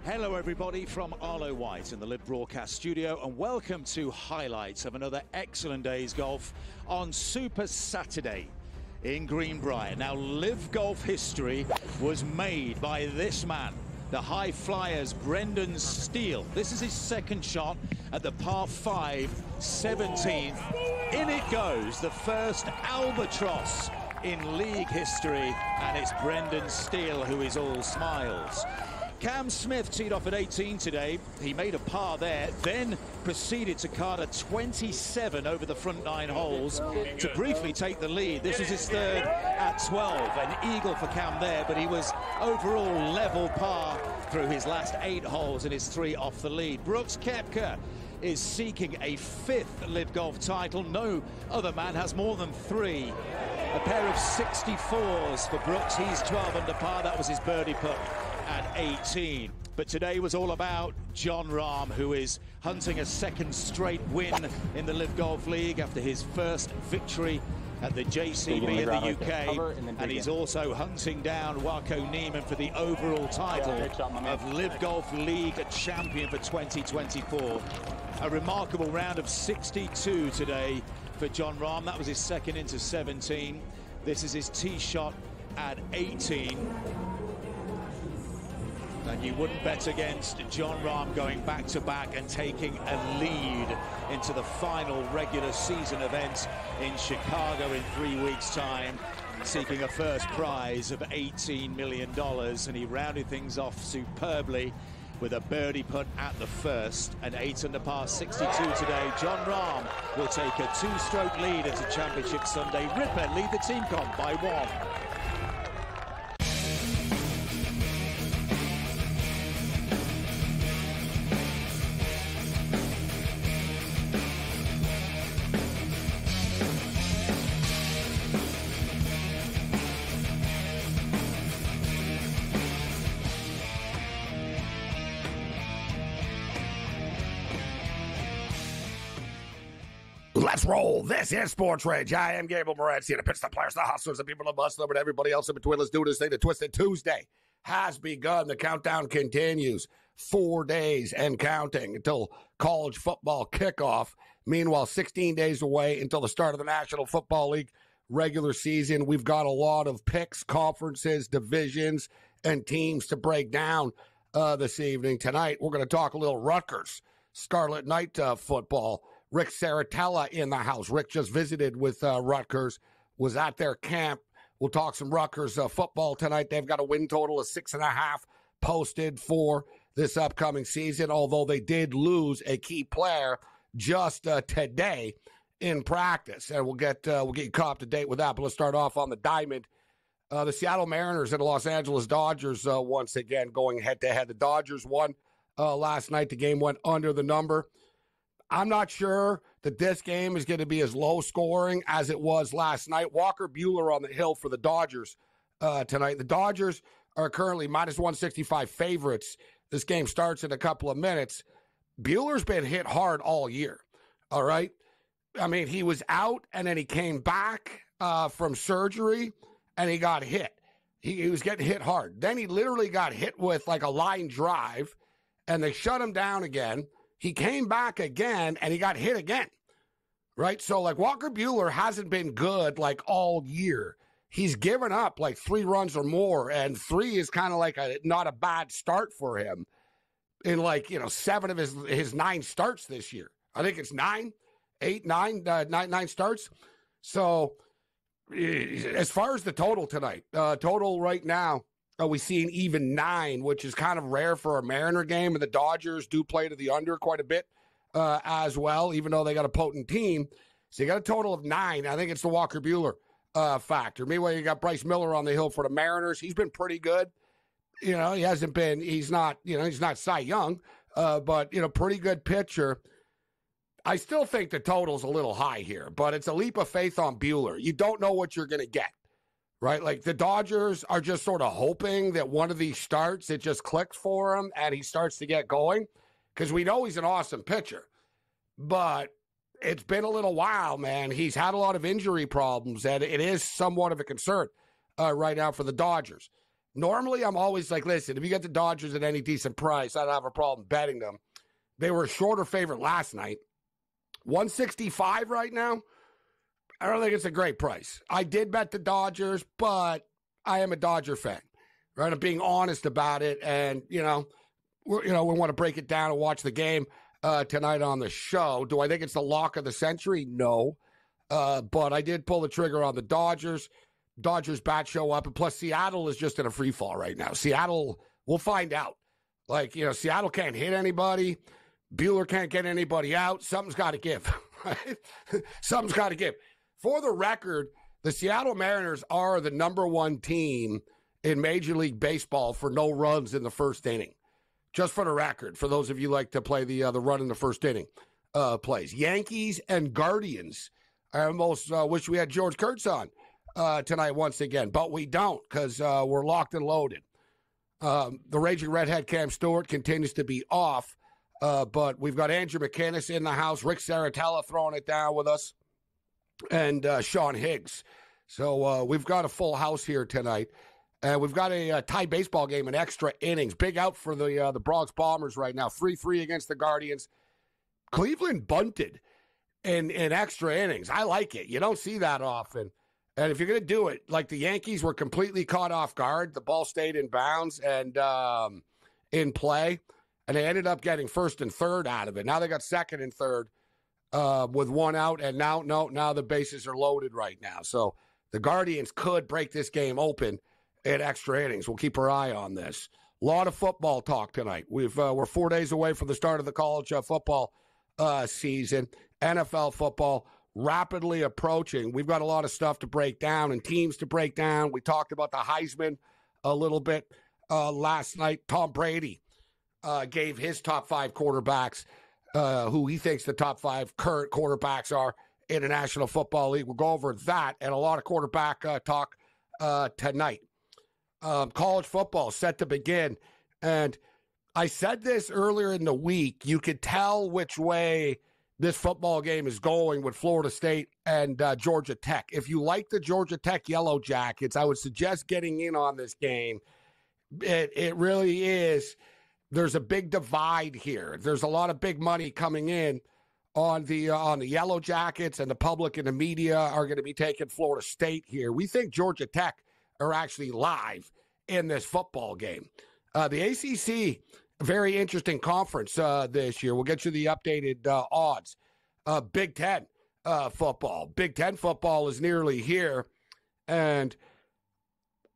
Hello everybody from Arlo White in the Live Broadcast Studio, and welcome to highlights of another excellent day's golf on Super Saturday in Greenbrier. Now, Live Golf history was made by this man, the high flyers Brendan Steele. This is his second shot at the par 5 17th. In it goes, the first albatross in league history, and it's Brendan Steele who is all smiles. Cam Smith teed off at 18 today. He made a par there, then proceeded to card a 27 over the front 9 holes to briefly take the lead. This was his third at 12, an eagle for Cam there, but he was overall level par through his last 8 holes and his 3 off the lead. Brooks Koepka is seeking a 5th Live Golf title. No other man has more than 3. A pair of 64s for Brooks. He's 12 under par. That was his birdie putt at 18. But today was all about Jon Rahm, who is hunting a second straight win in the Live Golf League after his first victory at the JCB in the UK, and he's also hunting down Wako Niemann for the overall title of Live Golf League champion for 2024. A remarkable round of 62 today for Jon Rahm. That was his second into 17. This is his tee shot at 18. And you wouldn't bet against Jon Rahm going back-to-back and taking a lead into the final regular season event in Chicago in 3 weeks' time, seeking a first prize of $18 million. And he rounded things off superbly with a birdie putt at the first, an 8 under par 62 today. Jon Rahm will take a 2-stroke lead into Championship Sunday. Ripper lead the team comp by 1. Let's roll. This is SportsRage. I am Gabriel Morency, and the pitch, the players, the hustlers, the people, the bustlers, and everybody else in between. Let's do this thing. The Twisted Tuesday has begun. The countdown continues. 4 days and counting until college football kickoff. Meanwhile, 16 days away until the start of the National Football League regular season. We've got a lot of picks, conferences, divisions, and teams to break down this evening. Tonight, we're going to talk a little Rutgers Scarlet Knight football. Rick Saratella in the house. Rick just visited with Rutgers, was at their camp. We'll talk some Rutgers football tonight. They've got a win total of 6.5 posted for this upcoming season, although they did lose a key player just today in practice. And we'll get you caught up to date with that. But let's start off on the diamond. The Seattle Mariners and the Los Angeles Dodgers once again going head-to-head. The Dodgers won last night. The game went under the number. I'm not sure that this game is going to be as low scoring as it was last night. Walker Buehler on the hill for the Dodgers tonight. The Dodgers are currently minus 165 favorites. This game starts in a couple of minutes. Buehler's been hit hard all year, all right? I mean, he was out, and then he came back from surgery, and he got hit. He was getting hit hard. Then he literally got hit with like a line drive, and they shut him down again. He came back again, and he got hit again, right? So, like, Walker Buehler hasn't been good, like, all year. He's given up, like, 3 runs or more, and 3 is kind of like not a bad start for him in, like, 7 of his 9 starts this year. I think it's 9 starts. So, as far as the total tonight, total right now, we see an even 9, which is kind of rare for a Mariner game, and the Dodgers do play to the under quite a bit as well, even though they got a potent team. So you got a total of 9. I think it's the Walker Buehler factor. Meanwhile, you got Bryce Miller on the hill for the Mariners. He's been pretty good. He hasn't been, he's not Cy Young, but, pretty good pitcher. I still think the total's a little high here, but it's a leap of faith on Buehler. You don't know what you're going to get. Right? Like, the Dodgers are just sort of hoping that one of these starts, it just clicks for him and he starts to get going, because we know he's an awesome pitcher. But it's been a little while, man. He's had a lot of injury problems, and it is somewhat of a concern right now for the Dodgers. Normally, I'm always like, listen, if you get the Dodgers at any decent price, I don't have a problem betting them. They were a shorter favorite last night. 165 right now. I don't think it's a great price. I did bet the Dodgers, but I am a Dodger fan, right? I'm being honest about it, and we want to break it down and watch the game tonight on the show. Do I think it's the lock of the century? No, but I did pull the trigger on the Dodgers. Dodgers bat show up, and plus Seattle is just in a free fall right now. Seattle, we'll find out. Seattle can't hit anybody. Buehler can't get anybody out. Something's got to give. Right? Something's got to give. For the record, the Seattle Mariners are the number one team in Major League Baseball for no runs in the first inning. Just for the record, for those of you like to play the run in the first inning plays. Yankees and Guardians. I almost wish we had George Kurtz on tonight once again, but we don't because we're locked and loaded. The Raging Redhead Cam Stewart continues to be off, but we've got Andrew McKinnis in the house, Rick Saratella throwing it down with us, and Sean Higgs. So we've got a full house here tonight. And we've got a tie baseball game in extra innings. Big out for the Bronx Bombers right now. 3-3 against the Guardians. Cleveland bunted in extra innings. I like it. You don't see that often. And if you're going to do it, like the Yankees were completely caught off guard. The ball stayed in bounds and in play. And they ended up getting first and third out of it. Now they got second and third with one out. And now the bases are loaded right now. So the Guardians could break this game open in extra innings. We'll keep our eye on this. A lot of football talk tonight. We're 4 days away from the start of the college football season. NFL football rapidly approaching. We've got a lot of stuff to break down and teams to break down. We talked about the Heisman a little bit last night. Tom Brady gave his top 5 quarterbacks who he thinks the top 5 current quarterbacks are in the National Football League. We'll go over that and a lot of quarterback talk tonight. College football set to begin. And I said this earlier in the week. You could tell which way this football game is going with Florida State and Georgia Tech. If you like the Georgia Tech Yellow Jackets, I would suggest getting in on this game. It really is. There's a big divide here. There's a lot of big money coming in on the Yellow Jackets, and the public and the media are going to be taking Florida State here. We think Georgia Tech are actually live in this football game. The ACC, very interesting conference this year. We'll get you the updated odds. Big Ten football. Big Ten football is nearly here. And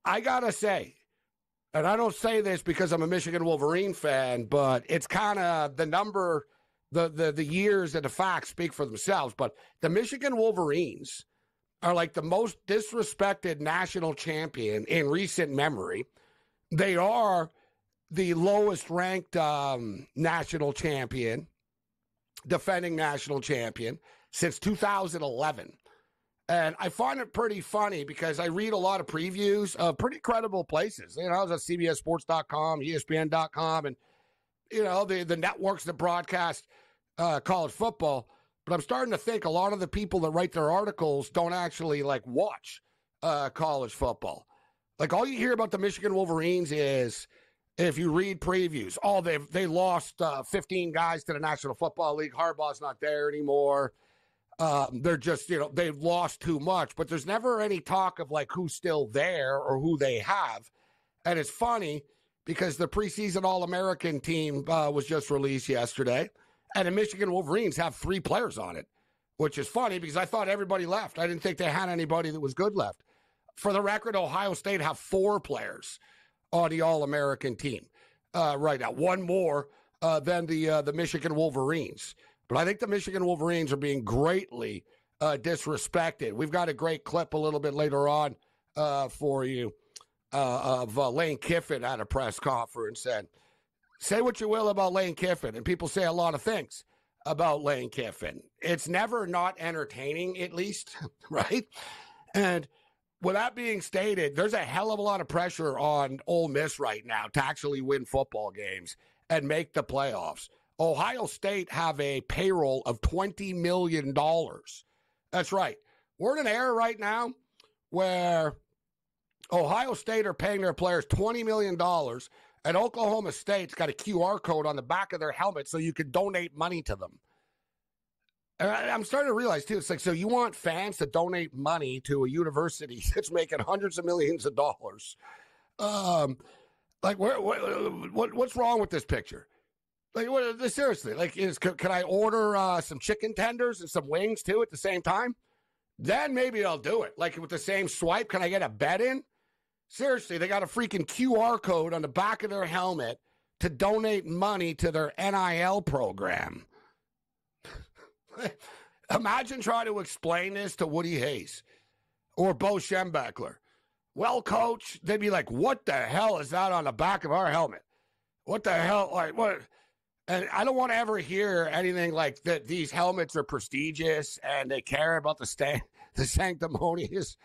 I got to say, and I don't say this because I'm a Michigan Wolverine fan, but it's kind of the number, the years and the facts speak for themselves. But the Michigan Wolverines are like the most disrespected national champion in recent memory. They are the lowest ranked national champion, defending national champion since 2011. And I find it pretty funny because I read a lot of previews of pretty credible places. I was at CBSSports.com, ESPN.com, and, the networks that broadcast college football. But I'm starting to think a lot of the people that write their articles don't actually watch college football. All you hear about the Michigan Wolverines is, if you read previews, they lost 15 guys to the National Football League. Harbaugh's not there anymore. They're just, they've lost too much. But there's never any talk of who's still there or who they have. And it's funny because the preseason All-American team was just released yesterday. And the Michigan Wolverines have 3 players on it, which is funny because I thought everybody left. I didn't think they had anybody that was good left. For the record, Ohio State have 4 players on the All-American team right now. One more than the Michigan Wolverines. But I think the Michigan Wolverines are being greatly disrespected. We've got a great clip a little bit later on for you of Lane Kiffin at a press conference. And say what you will about Lane Kiffin, and people say a lot of things about Lane Kiffin. It's never not entertaining, at least, right? And with that being stated, there's a hell of a lot of pressure on Ole Miss right now to actually win football games and make the playoffs. Ohio State have a payroll of $20 million. That's right. We're in an era right now where Ohio State are paying their players $20 million, and Oklahoma State's got a QR code on the back of their helmet so you can donate money to them. And I'm starting to realize, too, it's like, so you want fans to donate money to a university that's making hundreds of millions of dollars. What's wrong with this picture? Like, seriously, like, can I order some chicken tenders and some wings, too, at the same time? Then maybe I'll do it. Like, with the same swipe, can I get a bet in? Seriously, they got a freaking QR code on the back of their helmet to donate money to their NIL program. Imagine trying to explain this to Woody Hayes or Bo Schembechler. Well, coach, they'd be like, what the hell is that on the back of our helmet? What the hell? Like, what? And I don't want to ever hear anything like that. These helmets are prestigious and they care about the sanctimonious,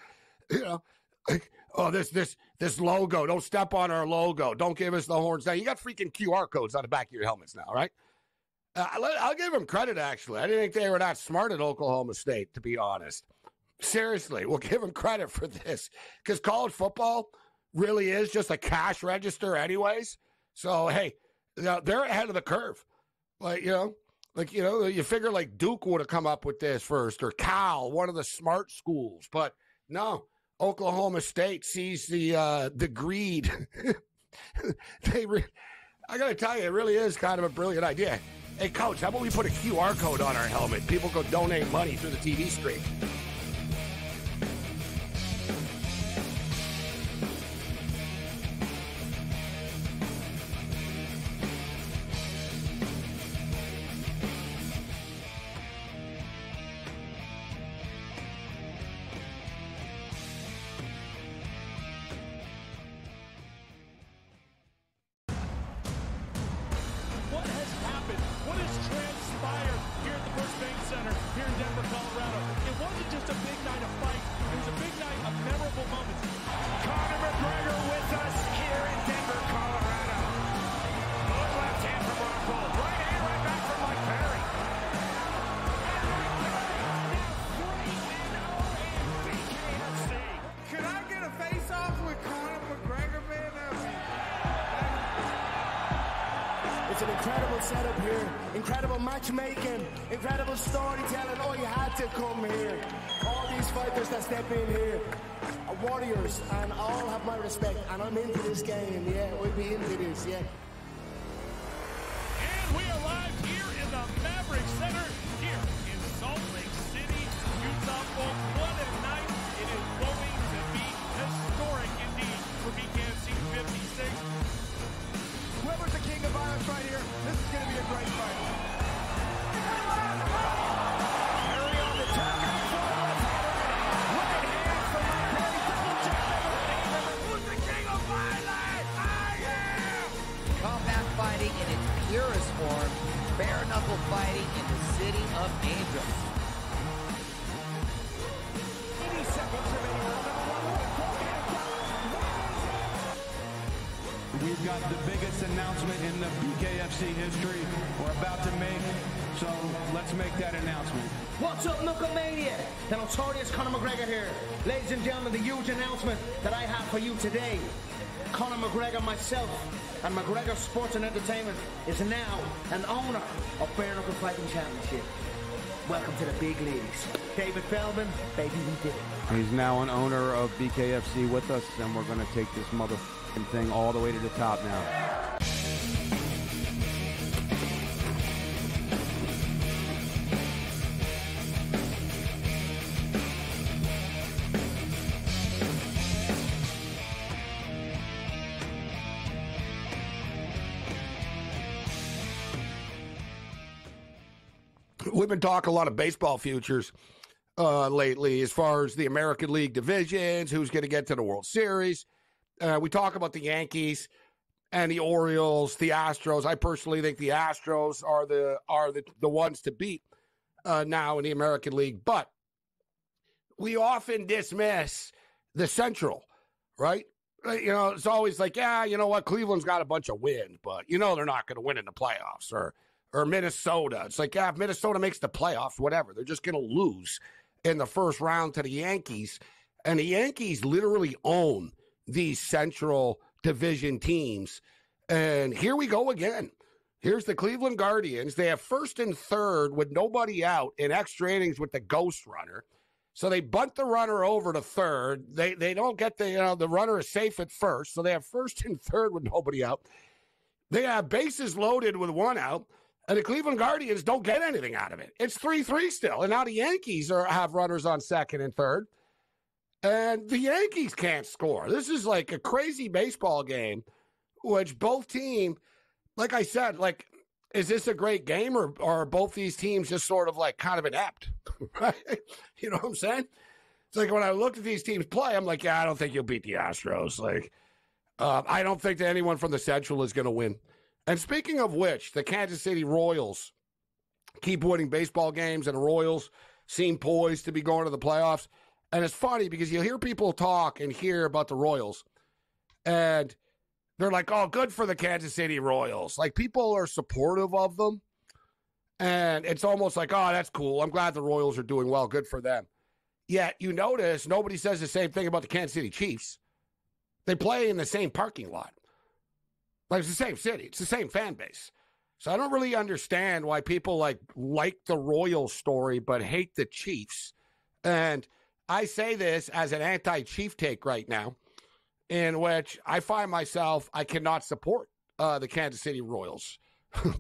like, oh, this logo. Don't step on our logo. Don't give us the horns. Now, you got freaking QR codes on the back of your helmets now, right? I'll give them credit, actually. I didn't think they were that smart at Oklahoma State, to be honest. Seriously, we'll give them credit for this. Because college football really is just a cash register anyways. So, hey, they're ahead of the curve. You figure like Duke would have come up with this first, or Cal, one of the smart schools. But no, Oklahoma State sees the greed. I got to tell you, it really is kind of a brilliant idea. Hey, Coach, how about we put a QR code on our helmet? People go donate money through the TV screen. It's an incredible setup here, incredible matchmaking, incredible storytelling. Oh, you had to come here. All these fighters that step in here are warriors, and all have my respect. And I'm into this game, yeah. We'll be into this, yeah. And we are live here in the Maverick Center here in Salt Lake City, Utah. Folks, what a night. It is going to be historic indeed for BKFC 56. Whoever's the king of violence right here, this is going to be a great fight. Harry on the top. Right hand from Perry. Double jab. Who's the king of violence? I am! Combat fighting in its purest form. Bare knuckle fighting in the city of angels. 80 seconds remaining. We've got the biggest announcement in the BKFC history we're about to make, so let's make that announcement. What's up, Knucklemania? The notorious Conor McGregor here. Ladies and gentlemen, the huge announcement that I have for you today. Conor McGregor, myself, and McGregor Sports and Entertainment is now an owner of Bare Knuckle Fighting Championship. Welcome to the big leagues. David Feldman, baby, we did it. He's now an owner of BKFC with us, and we're going to take this motherfucking thing all the way to the top now. We've been talking a lot of baseball futures lately as far as the American League divisions, who's going to get to the World Series. We talk about the Yankees and the Orioles, the Astros. I personally think the Astros are the ones to beat now in the American League. But we often dismiss the Central, right? You know, it's always like, yeah, you know what? Cleveland's got a bunch of wins, but you know they're not going to win in the playoffs. Or Minnesota. It's like, yeah, if Minnesota makes the playoffs, whatever. They're just going to lose in the first round to the Yankees. And the Yankees literally own these Central Division teams. And here we go again. Here's the Cleveland Guardians. They have first and third with nobody out in extra innings with the ghost runner. So they bunt the runner over to third. They don't get the runner is safe at first. So they have first and third with nobody out. They have bases loaded with one out. And the Cleveland Guardians don't get anything out of it. It's 3-3 still. And now the Yankees have runners on second and third. And the Yankees can't score. This is like a crazy baseball game, which both teams, like I said, like, is this a great game or are both these teams just sort of like kind of inept? Right? You know what I'm saying? It's like when I look at these teams play, I'm like, yeah, I don't think you'll beat the Astros. Like, I don't think that anyone from the Central is going to win. And speaking of which, the Kansas City Royals keep winning baseball games, and the Royals seem poised to be going to the playoffs. And it's funny because you hear people talk and hear about the Royals, and they're like, oh, good for the Kansas City Royals. Like, people are supportive of them, and it's almost like, oh, that's cool. I'm glad the Royals are doing well. Good for them. Yet, you notice nobody says the same thing about the Kansas City Chiefs. They play in the same parking lot. Like, it's the same city. It's the same fan base. So I don't really understand why people like the Royals story but hate the Chiefs. And I say this as an anti-Chief take right now, in which I find myself, I cannot support the Kansas City Royals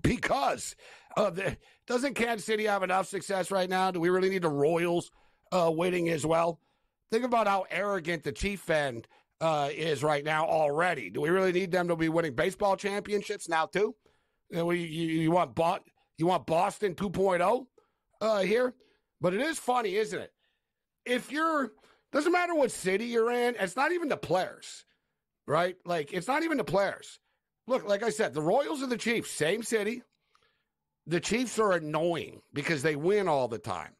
because doesn't Kansas City have enough success right now? Do we really need the Royals winning as well? Think about how arrogant the Chief fan is right now already. Do we really need them to be winning baseball championships now too? You want Boston 2.0 here? But it is funny, isn't it? Doesn't matter what city you're in, it's not even the players, right? Like, it's not even the players. Look, like I said, the Royals and the Chiefs, same city. The Chiefs are annoying because they win all the time.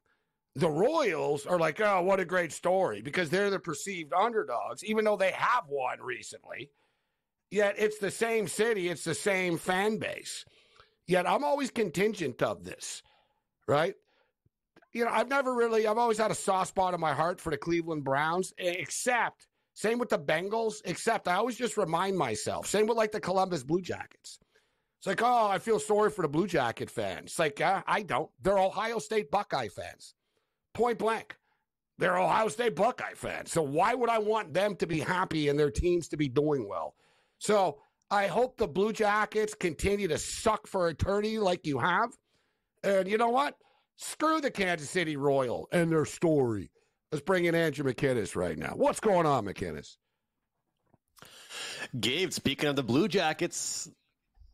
The Royals are like, oh, what a great story, because they're the perceived underdogs, even though they have won recently. Yet it's the same city, it's the same fan base. Yet I'm always contingent of this, right? You know, I've always had a soft spot in my heart for the Cleveland Browns, except, same with the Bengals, except I always just remind myself, same with like the Columbus Blue Jackets. It's like, oh, I feel sorry for the Blue Jacket fans. It's like, I don't. They're Ohio State Buckeye fans. Point blank. They're Ohio State Buckeye fans. So why would I want them to be happy and their teams to be doing well? So I hope the Blue Jackets continue to suck for eternity like you have. And you know what? Screw the Kansas City Royal and their story. Let's bring in Andrew McInnes right now. What's going on, McInnes? Gabe, speaking of the Blue Jackets,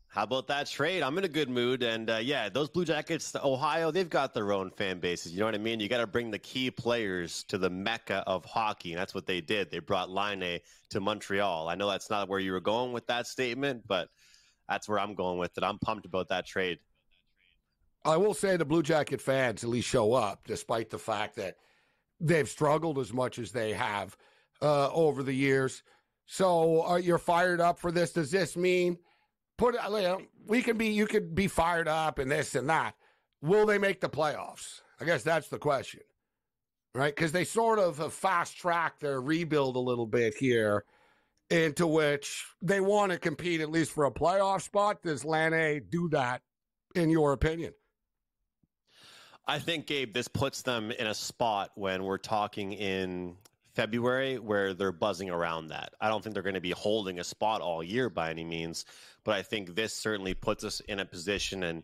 how about that trade? I'm in a good mood. And yeah, those Blue Jackets, Ohio, they've got their own fan bases. You know what I mean? You got to bring the key players to the mecca of hockey. And that's what they did. They brought Laine to Montreal. I know that's not where you were going with that statement, but that's where I'm going with it. I'm pumped about that trade. I will say the Blue Jacket fans at least show up, despite the fact that they've struggled as much as they have over the years. So you're fired up for this. Does this mean you could be fired up and this and that? Will they make the playoffs? I guess that's the question, right? Because they sort of have fast-tracked their rebuild a little bit here, into which they want to compete at least for a playoff spot. Does Laine do that, in your opinion? I think, Gabe, this puts them in a spot when we're talking in February where they're buzzing around that. I don't think they're going to be holding a spot all year by any means, but I think this certainly puts us in a position, and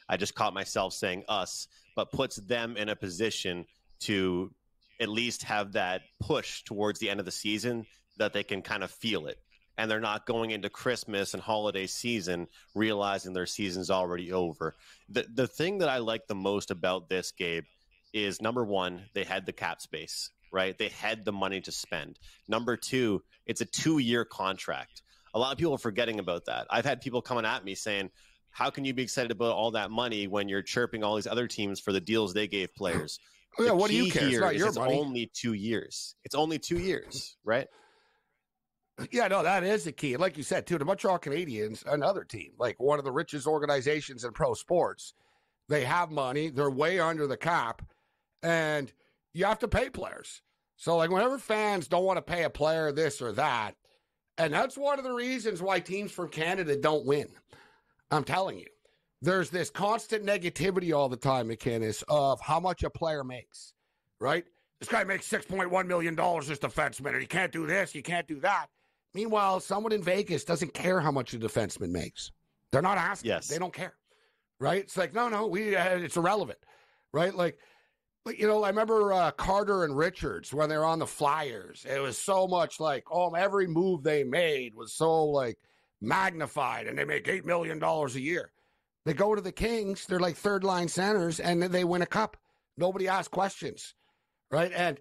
I just caught myself saying us, but puts them in a position to at least have that push towards the end of the season that they can kind of feel it. And they're not going into Christmas and holiday season realizing their season's already over. The thing that I like the most about this, Gabe, is number one, they had the cap space, right? They had the money to spend. Number two, it's a 2-year contract. A lot of people are forgetting about that. I've had people coming at me saying, how can you be excited about all that money when you're chirping all these other teams for the deals they gave players? Yeah, what do you care? It's not your money. Only 2 years. It's only 2 years, right? Yeah, no, that is the key. And like you said, too, the Montreal Canadiens, another team, like one of the richest organizations in pro sports. They have money. They're way under the cap. And you have to pay players. So, like, whenever fans don't want to pay a player this or that, And that's one of the reasons why teams from Canada don't win. I'm telling you. There's this constant negativity all the time, McInnes, of how much a player makes, right? This guy makes $6.1 million, this defenseman, and he can't do this, he can't do that. Meanwhile, someone in Vegas doesn't care how much a defenseman makes. They're not asking. Yes. They don't care, right? It's like, no, it's irrelevant, right? Like, I remember Carter and Richards when they were on the Flyers. It was so much like, every move they made was so, like, magnified, and they make $8 million a year. They go to the Kings, they're like third-line centers, and they win a cup. Nobody asks questions, right? And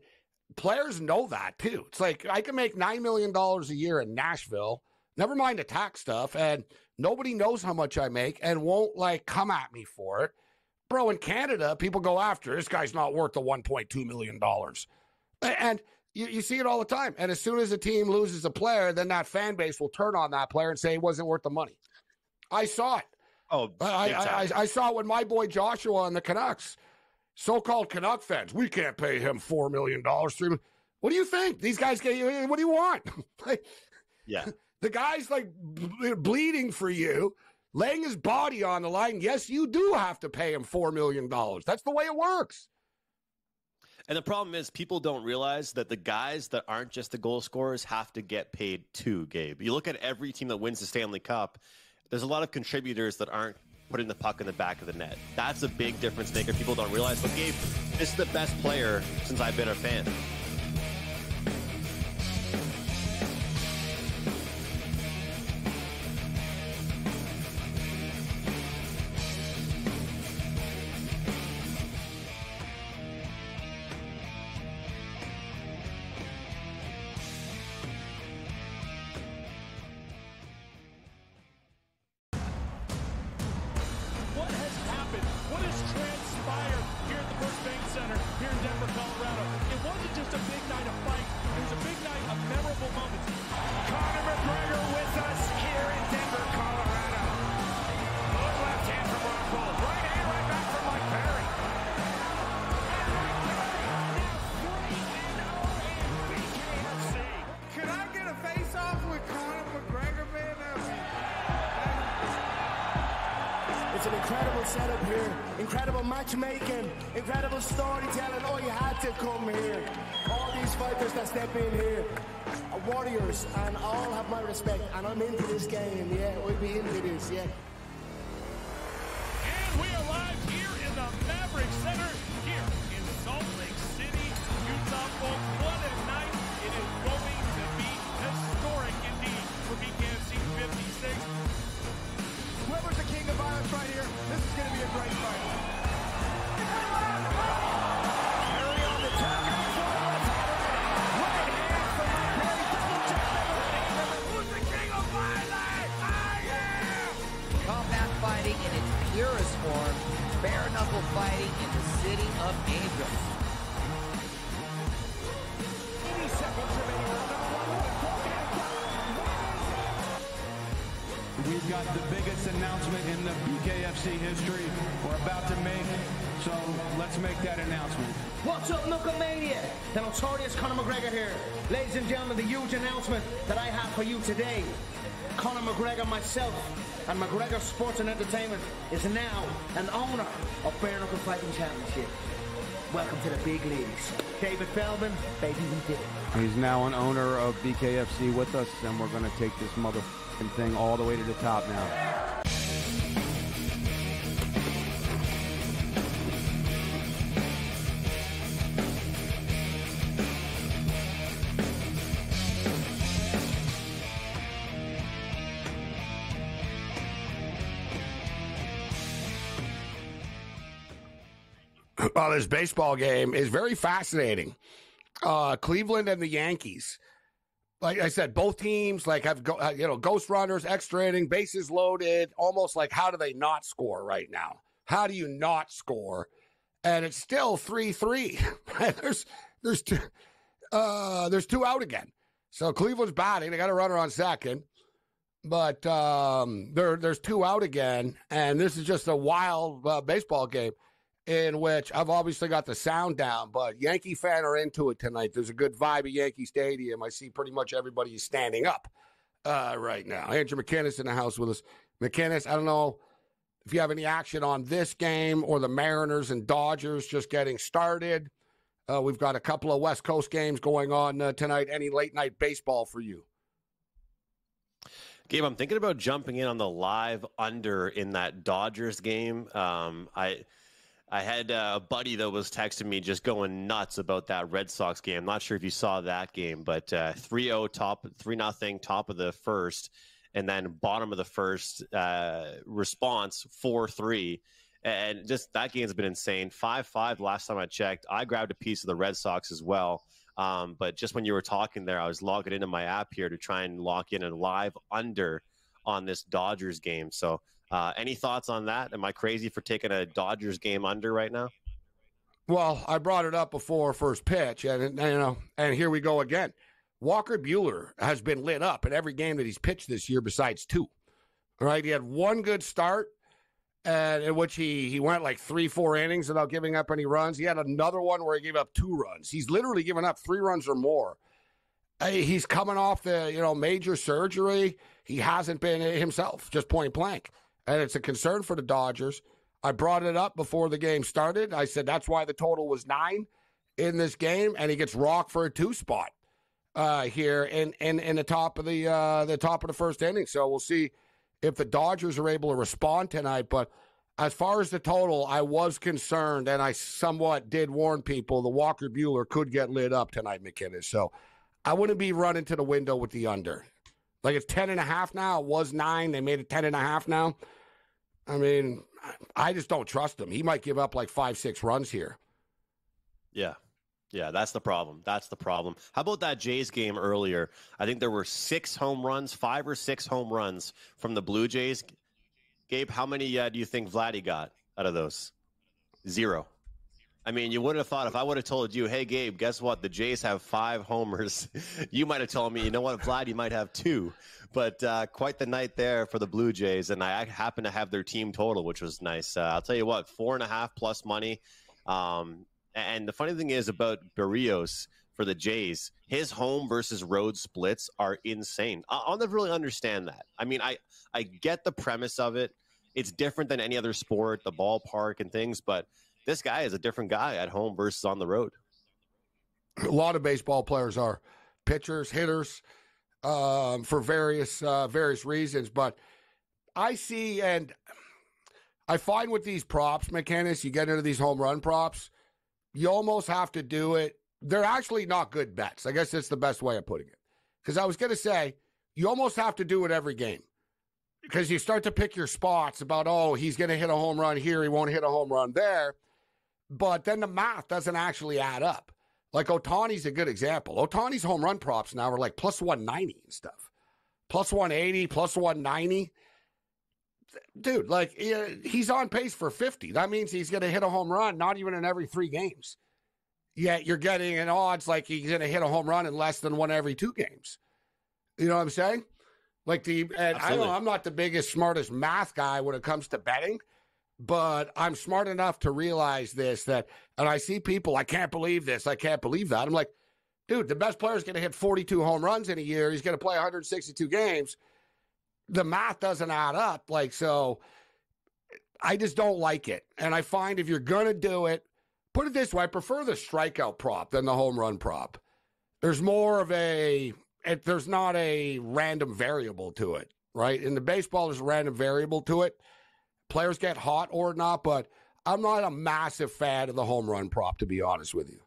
players know that, too. It's like, I can make $9 million a year in Nashville, never mind the tax stuff, and nobody knows how much I make and won't, like, come at me for it. Bro, in Canada, people go after, this guy's not worth the $1.2 million. And you see it all the time. And as soon as a team loses a player, then that fan base will turn on that player and say he wasn't worth the money. I saw it. Oh, I saw it with my boy Joshua on the Canucks. So-called Canuck fans, we can't pay him $4 million. What do you think? These guys get you. What do you want? Yeah. The guy's like bleeding for you, laying his body on the line. Yes, you do have to pay him $4 million. That's the way it works. And the problem is people don't realize that the guys that aren't just the goal scorers have to get paid too, Gabe. You look at every team that wins the Stanley Cup, there's a lot of contributors that aren't putting the puck in the back of the net. That's a big difference maker. People don't realize. But Gabe, this is the best player since I've been a fan. It's an incredible setup here, incredible matchmaking, incredible storytelling. Oh, you had to come here. All these fighters that step in here are warriors, and all have my respect. And I'm into this game, yeah. We'll be into this, yeah. And we are live here in the Maverick Center, here in Salt Lake City, Utah. Folks, what a night. It is going to be historic indeed for BKFC 56. Whoever's the king of violence right here, this is going to be a great fight. Carry on the top. Right hand from my boy, double jab. Who's the king of violence? I am! Combat fighting in its purest form, bare knuckle fighting in the city of angels. 80 seconds remaining. We've got the biggest announcement in the BKFC history we're about to make, so let's make that announcement. What's up, Knucklemania? The notorious Conor McGregor here. Ladies and gentlemen, the huge announcement that I have for you today. Conor McGregor, myself, and McGregor Sports and Entertainment is now an owner of Bare Knuckle Fighting Championship. Welcome to the big leagues. David Feldman, baby, we did it. He's now an owner of BKFC with us, and we're going to take this motherfucking thing all the way to the top now. Well, this baseball game is very fascinating. Cleveland and the Yankees. Like I said, both teams like have ghost runners, extra inning, bases loaded. Almost like, how do they not score right now? How do you not score? And it's still 3-3. There's two out again. So Cleveland's batting. They got a runner on second, but there's two out again, and this is just a wild baseball game in which I've obviously got the sound down, but Yankee fan are into it tonight. There's a good vibe at Yankee Stadium. I see pretty much everybody is standing up. right now. Andrew McKinnis in the house with us. McKinnis, I don't know if you have any action on this game or the Mariners and Dodgers just getting started. We've got a couple of West Coast games going on tonight. Any late-night baseball for you? Gabe, I'm thinking about jumping in on the live under in that Dodgers game. I had a buddy that was texting me just going nuts about that Red Sox game. I'm not sure if you saw that game, but 3-0 3-0 top of the first, and then bottom of the first response 4-3. And just that game's been insane. 5-5 last time I checked. I grabbed a piece of the Red Sox as well. But just when you were talking there, I was logging into my app here to try and lock in a live under on this Dodgers game. So any thoughts on that? Am I crazy for taking a Dodgers game under right now? Well, I brought it up before first pitch, and here we go again. Walker Buehler has been lit up in every game that he's pitched this year besides 2. All right, he had one good start, and in which he went like 3-4 innings without giving up any runs. He had another one where he gave up 2 runs. He's literally given up 3 runs or more. He's coming off the major surgery. He hasn't been himself, just point blank. And it's a concern for the Dodgers. I brought it up before the game started. I said that's why the total was 9 in this game, and he gets rocked for a 2 spot here in the top of the first inning. So we'll see if the Dodgers are able to respond tonight. But as far as the total, I was concerned, and I somewhat did warn people the Walker Buehler could get lit up tonight, McKinnis. So I wouldn't be running to the window with the under. Like, it's 10.5 now. It was 9. They made it 10.5 now. I mean, I just don't trust him. He might give up like 5-6 runs here. Yeah, that's the problem. How about that Jays game earlier? I think there were 5 or 6 home runs from the Blue Jays. Gabe, how many do you think Vladdy got out of those? 0. I mean, you would have thought if I would have told you, hey, Gabe, guess what? The Jays have 5 homers. You might have told me, you know what, Vlad, you might have 2. But quite the night there for the Blue Jays, and I happen to have their team total, which was nice. I'll tell you what, 4.5 plus money. And the funny thing is about Berríos for the Jays, his home versus road splits are insane. I'll never really understand that. I mean, I get the premise of it. It's different than any other sport, the ballpark and things, but this guy is a different guy at home versus on the road. A lot of baseball players are pitchers, hitters, for various reasons. But I see, and I find with these props, McKinnis, you get into these home run props, you almost have to do it. They're actually not good bets. I guess that's the best way of putting it. Because I was going to say, you almost have to do it every game. Because you start to pick your spots about, he's going to hit a home run here, he won't hit a home run there. But then the math doesn't actually add up. Like Ohtani's a good example. Ohtani's home run props now are like plus 190 and stuff. Plus 180, plus 190. Dude, like, he's on pace for 50. That means he's going to hit a home run, not even in every 3 games. Yet you're getting an odds like he's going to hit a home run in less than 1 every 2 games. You know what I'm saying? Like I'm not the biggest, smartest math guy when it comes to betting, but I'm smart enough to realize this, and I see people, I can't believe this, I can't believe that. I'm like, dude, the best player is going to hit 42 home runs in a year. He's going to play 162 games. The math doesn't add up. Like, so I just don't like it. And I find if you're going to do it, put it this way, I prefer the strikeout prop than the home run prop. There's more of there's not a random variable to it, right? In the baseball, there's a random variable to it. Players get hot or not, but I'm not a massive fan of the home run prop, to be honest with you.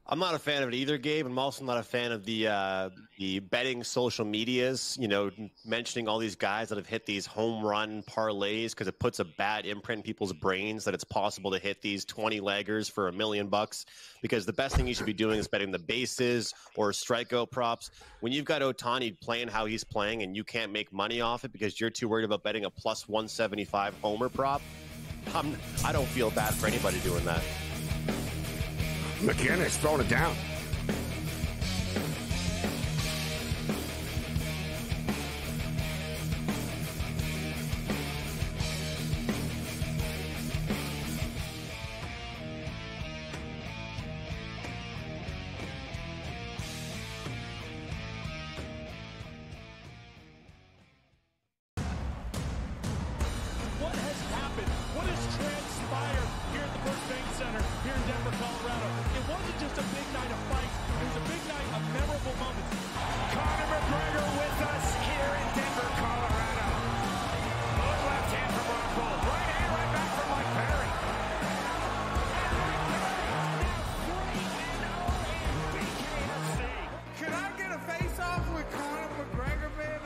I'm not a fan of it either, Gabe. I'm also not a fan of the betting social medias, mentioning all these guys that have hit these home run parlays because it puts a bad imprint in people's brains that it's possible to hit these 20-leggers for $1 million. Because the best thing you should be doing is betting the bases or strikeout props. When you've got Ohtani playing how he's playing and you can't make money off it because you're too worried about betting a plus 175 homer prop, I don't feel bad for anybody doing that. McKinnis throwing it down. here in Denver, Colorado. It wasn't just a big night of fights. It was a big night of memorable moments. Conor McGregor with us here in Denver, Colorado. Good left hand from Ron Paul. Right hand, right back from Mike Perry. Can I get a face-off with Conor McGregor, man?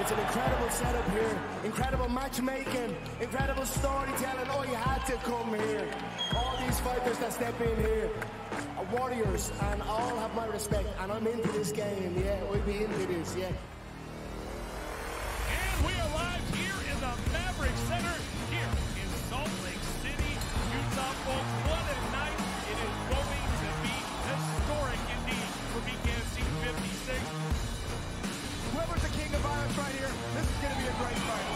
It's an incredible setup here, incredible matchmaking, incredible storytelling. Oh, you had to come here. All these fighters that step in here are warriors, and all have my respect. And I'm into this game, yeah. We'll be into this, yeah. And we are live here in the Maverick Center here in Salt Lake City, Utah, folks. What a night. It is going to be historic indeed for BKFC 56. Whoever's the king of violence right here, this is going to be a great fight.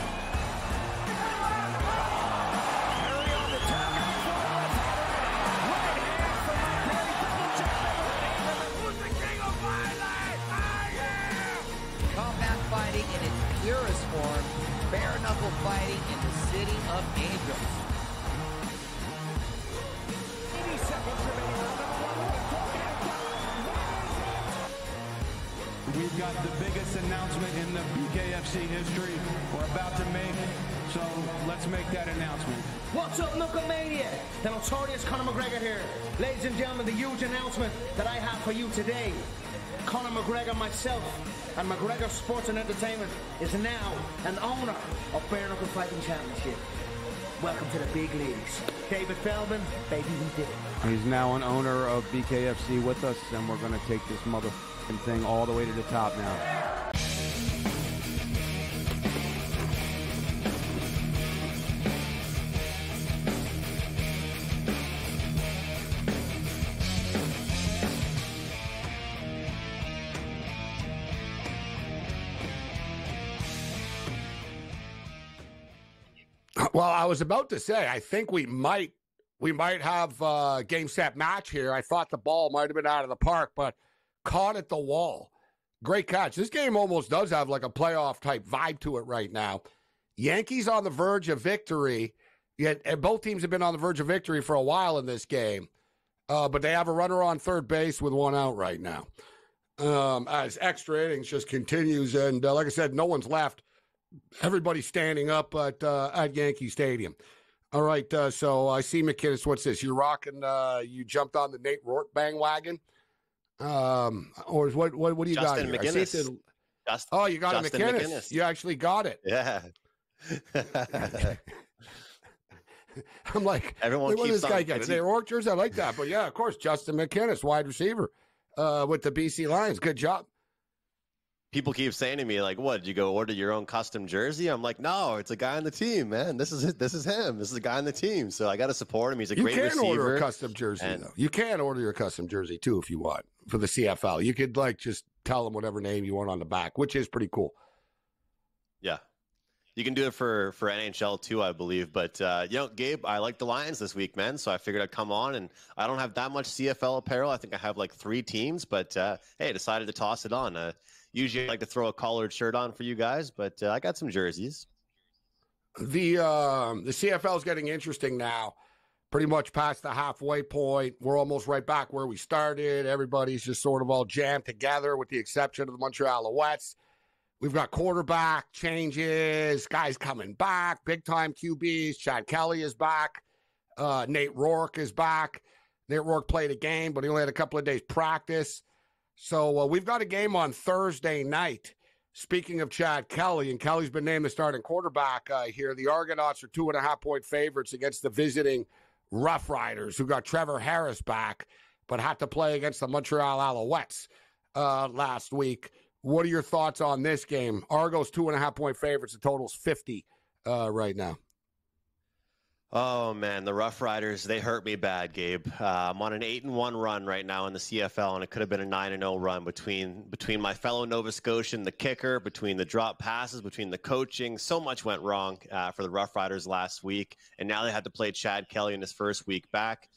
Perry on the top. Right hand from Mike Perry. Double jab. Who's the king of violence? I am! Combat fighting in its purest form, bare knuckle fighting in the city of angels. 80 seconds remaining. We've got the biggest announcement in the BKFC history we're about to make, so let's make that announcement. What's up, Knucklemania? The notorious Conor McGregor here. Ladies and gentlemen, the huge announcement that I have for you today. Conor McGregor, myself, and McGregor Sports and Entertainment is now an owner of Bare Knuckle Fighting Championship. Welcome to the big leagues. David Feldman, baby, we did it. He's now an owner of BKFC with us, and we're going to take this motherfucking thing all the way to the top now. Well, I was about to say, I think we might have a game, set, match here. I thought the ball might have been out of the park, but caught at the wall. Great catch. This game almost does have like a playoff type vibe to it right now. Yankees on the verge of victory. Yet both teams have been on the verge of victory for a while in this game, but they have a runner on third base with one out right now. As extra innings just continues, and like I said, no one's left. Everybody's standing up at Yankee Stadium. All right, so I see McInnes. What's this? You're rocking. You jumped on the Nate Rourke bandwagon, or what? What do you got here? McInnes. Oh, you got Justin a McInnes. McInnes. You actually got it. Yeah. I'm like, everyone what keeps this guy get? Nate Rourke jersey. I like that, but yeah, of course, Justin McInnes, wide receiver, with the BC Lions. Good job. People keep saying to me, like, what, did you go order your own custom jersey? I'm like, no, it's a guy on the team, man. This is it. This is him. This is a guy on the team. So I got to support him. He's a great receiver. You can order a custom jersey, though. You can order your custom jersey, too, if you want, for the CFL. You could, like, just tell them whatever name you want on the back, which is pretty cool. Yeah. You can do it for NHL, too, I believe. But, Gabe, I like the Lions this week, man. So I figured I'd come on. And I don't have that much CFL apparel. I think I have, like, 3 teams. But, hey, I decided to toss it on. Usually I like to throw a collared shirt on for you guys, but I got some jerseys. The CFL is getting interesting now. Pretty much past the halfway point. We're almost right back where we started. Everybody's just sort of all jammed together with the exception of the Montreal Alouettes. We've got quarterback changes, guys coming back, big-time QBs. Chad Kelly is back. Nate Rourke is back. Nate Rourke played a game, but he only had a couple of days practice. So we've got a game on Thursday night. Speaking of Chad Kelly, and Kelly's been named the starting quarterback here, the Argonauts are 2.5-point favorites against the visiting Rough Riders, who got Trevor Harris back, but had to play against the Montreal Alouettes last week. What are your thoughts on this game? Argos 2.5-point favorites. The total's 50 right now. Oh, man, the Rough Riders, they hurt me bad, Gabe. I'm on an 8-1 run right now in the CFL, and it could have been a 9-0 run between my fellow Nova Scotian, the kicker, between the drop passes, between the coaching. So much went wrong for the Rough Riders last week, and now they had to play Chad Kelly in his first week back.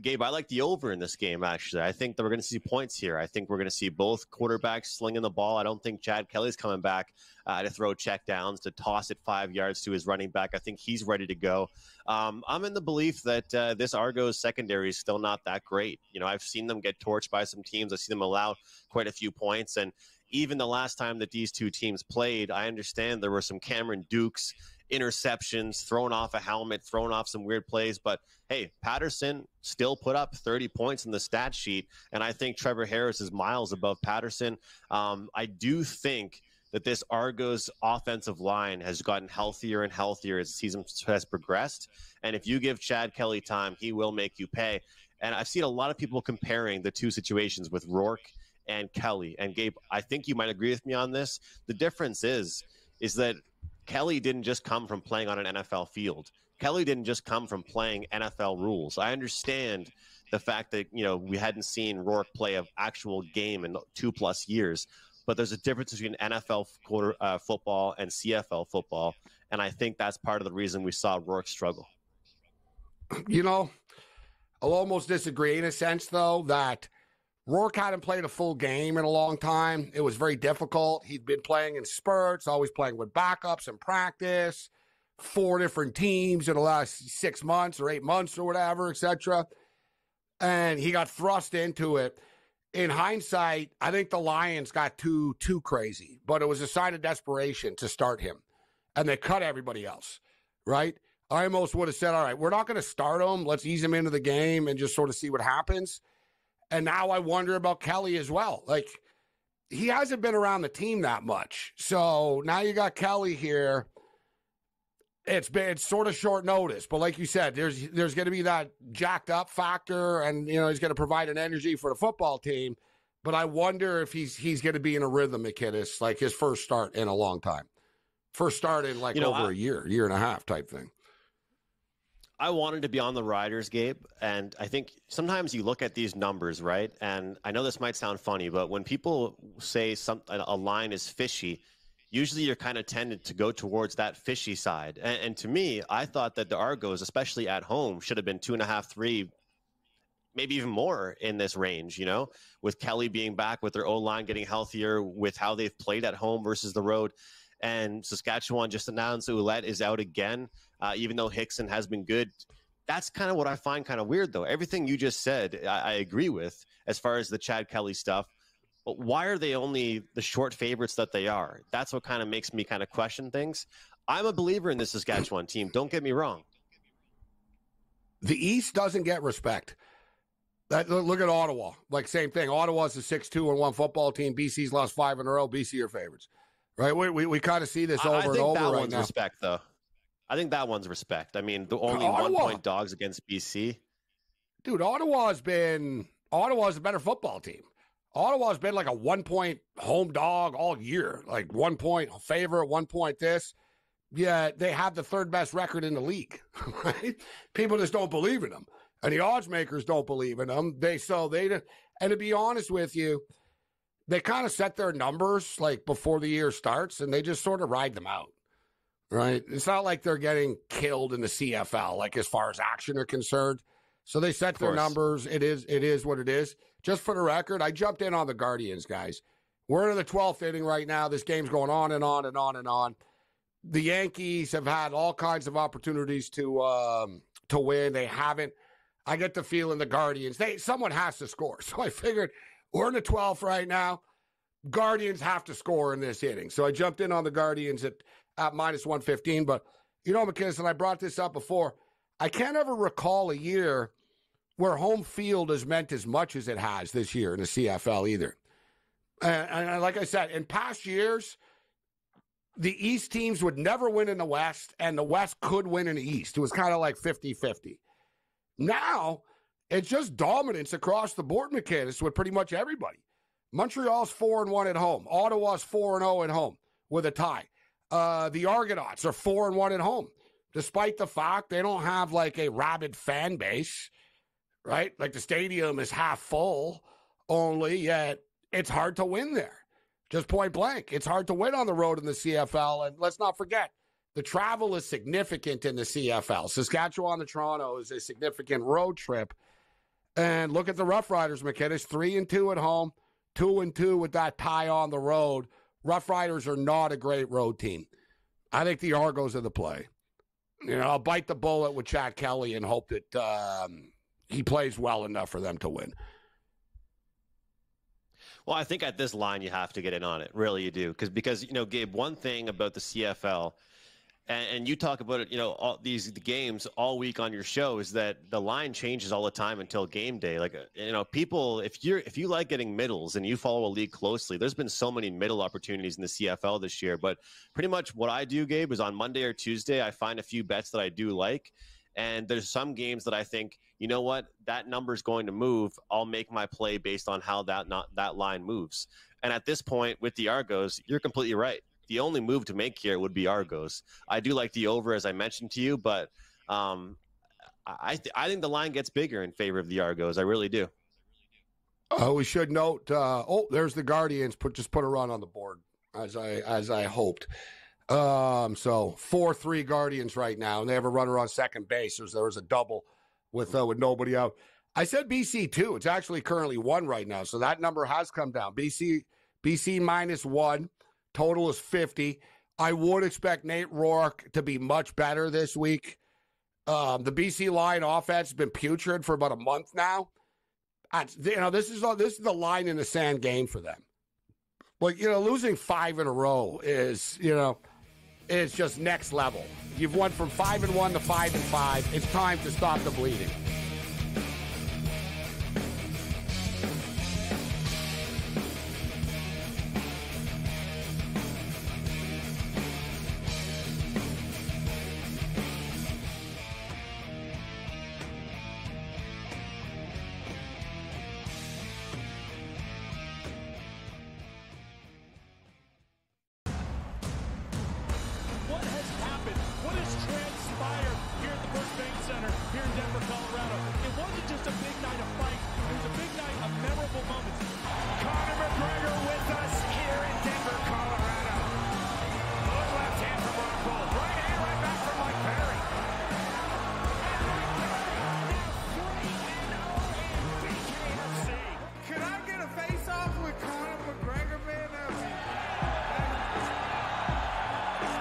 Gabe, I like the over in this game, actually. I think that we're going to see points here. I think we're going to see both quarterbacks slinging the ball. I don't think Chad Kelly's coming back to throw checkdowns, to toss it 5 yards to his running back. I think he's ready to go. I'm in the belief that this Argos secondary is still not that great. You know, I've seen them get torched by some teams. I've seen them allow quite a few points. And even the last time that these two teams played, I understand there were some Cameron Dukes interceptions, thrown off a helmet, thrown off some weird plays. But, hey, Patterson still put up 30 points in the stat sheet, and I think Trevor Harris is miles above Patterson. I do think that this Argos offensive line has gotten healthier and healthier as the season has progressed. And if you give Chad Kelly time, he will make you pay. And I've seen a lot of people comparing the two situations with Rourke and Kelly. And, Gabe, I think you might agree with me on this. The difference is that Kelly didn't just come from playing on an NFL field. Kelly didn't just come from playing NFL rules. I understand the fact that, you know, we hadn't seen Rourke play an actual game in 2+ years, but there's a difference between NFL football and CFL football, and I think that's part of the reason we saw Rourke struggle. You know, I'll almost disagree in a sense, though, that Rourke hadn't played a full game in a long time. It was very difficult. He'd been playing in spurts, always playing with backups in practice, 4 different teams in the last 6 months or 8 months or whatever, etc. And he got thrust into it. In hindsight, I think the Lions got too crazy, but it was a sign of desperation to start him. And they cut everybody else, right? I almost would have said, all right, we're not going to start him. Let's ease him into the game and just sort of see what happens. And now I wonder about Kelly as well. Like, he hasn't been around the team that much. So now you got Kelly here. It's sort of short notice. But like you said, there's going to be that jacked up factor. And, you know, he's going to provide an energy for the football team. But I wonder if he's going to be in a rhythm, McKinnis, like his first start in a long time. First start in over a year and a half type thing. I wanted to be on the Riders, Gabe, and I think sometimes you look at these numbers, right? And I know this might sound funny, but when people say a line is fishy, usually you're kind of tended to go towards that fishy side. And to me, I thought that the Argos, especially at home, should have been 2.5, 3, maybe even more in this range, you know, with Kelly being back, with their O-line getting healthier, with how they've played at home versus the road. And Saskatchewan just announced Ouellette is out again, even though Hickson has been good. That's kind of what I find kind of weird, though. Everything you just said, I agree with as far as the Chad Kelly stuff. But why are they only the short favorites that they are? That's what kind of makes me kind of question things. I'm a believer in this Saskatchewan team. Don't get me wrong. The East doesn't get respect. Look at Ottawa. Like, same thing. Ottawa's a 6-2-1 football team. BC's lost 5 in a row. BC are favorites. Right, we kind of see this over and over. I think that one's now. Respect, though. I think that one's respect. I mean, the only 1-point dogs against BC. Dude, Ottawa's a better football team. Ottawa's been like a 1-point home dog all year. Like 1 point favorite, 1 point this. Yeah, they have the 3rd best record in the league. Right? People just don't believe in them. And the odds makers don't believe in them. And to be honest with you, they kind of set their numbers like before the year starts, and they just sort of ride them out, right? It's not like they're getting killed in the CFL, like as far as action are concerned. So they set their numbers. It is what it is. Just for the record, I jumped in on the Guardians, guys. We're in the 12th inning right now. This game's going on and on and on and on. The Yankees have had all kinds of opportunities to win. They haven't. I get the feeling the Guardians, someone has to score. So I figured, we're in the 12th right now. Guardians have to score in this inning. So I jumped in on the Guardians at minus 115. But, you know, McKinnon, and I brought this up before, I can't ever recall a year where home field has meant as much as it has this year in the CFL either. And like I said, in past years, the East teams would never win in the West, and the West could win in the East. It was kind of like 50-50. Now, it's just dominance across the board, McKinnon, with pretty much everybody. Montreal's 4-1 at home. Ottawa's 4-0 at home with a tie. The Argonauts are 4-1 at home, despite the fact they don't have like a rabid fan base, right? Like the stadium is half full only, yet it's hard to win there. Just point blank. It's hard to win on the road in the CFL. And let's not forget, the travel is significant in the CFL. Saskatchewan to Toronto is a significant road trip. And look at the Rough Riders, McKinnis, 3-2 at home, 2-2 with that tie on the road. Rough Riders are not a great road team. I think the Argos are the play. I'll bite the bullet with Chad Kelly and hope that he plays well enough for them to win. Well, I think at this line you have to get in on it. Really, you do. Because Gabe, one thing about the CFL, and you talk about it, all the games all week on your show, is that the line changes all the time until game day. Like, people, if you like getting middles and you follow a league closely, there's been so many middle opportunities in the CFL this year. But pretty much what I do, Gabe, is on Monday or Tuesday, I find a few bets that I do like. And there's some games that I think, you know what, that number is going to move. I'll make my play based on how that line moves. And at this point with the Argos, you're completely right. The only move to make here would be Argos. I do like the over, as I mentioned to you, but I think the line gets bigger in favor of the Argos. I really do. We should note, there's the Guardians. Just put a run on the board, as I hoped. So 4-3 Guardians right now, and they have a runner on second base. There was a double with nobody out. I said BC 2. It's actually currently 1 right now, so that number has come down. BC -1. Total is 50. I would expect Nate Rourke to be much better this week. The BC line offense has been putrid for about a month now. This is the line in the sand game for them. But losing 5 in a row is it's just next level. You've won from 5-1 to 5-5. It's time to stop the bleeding.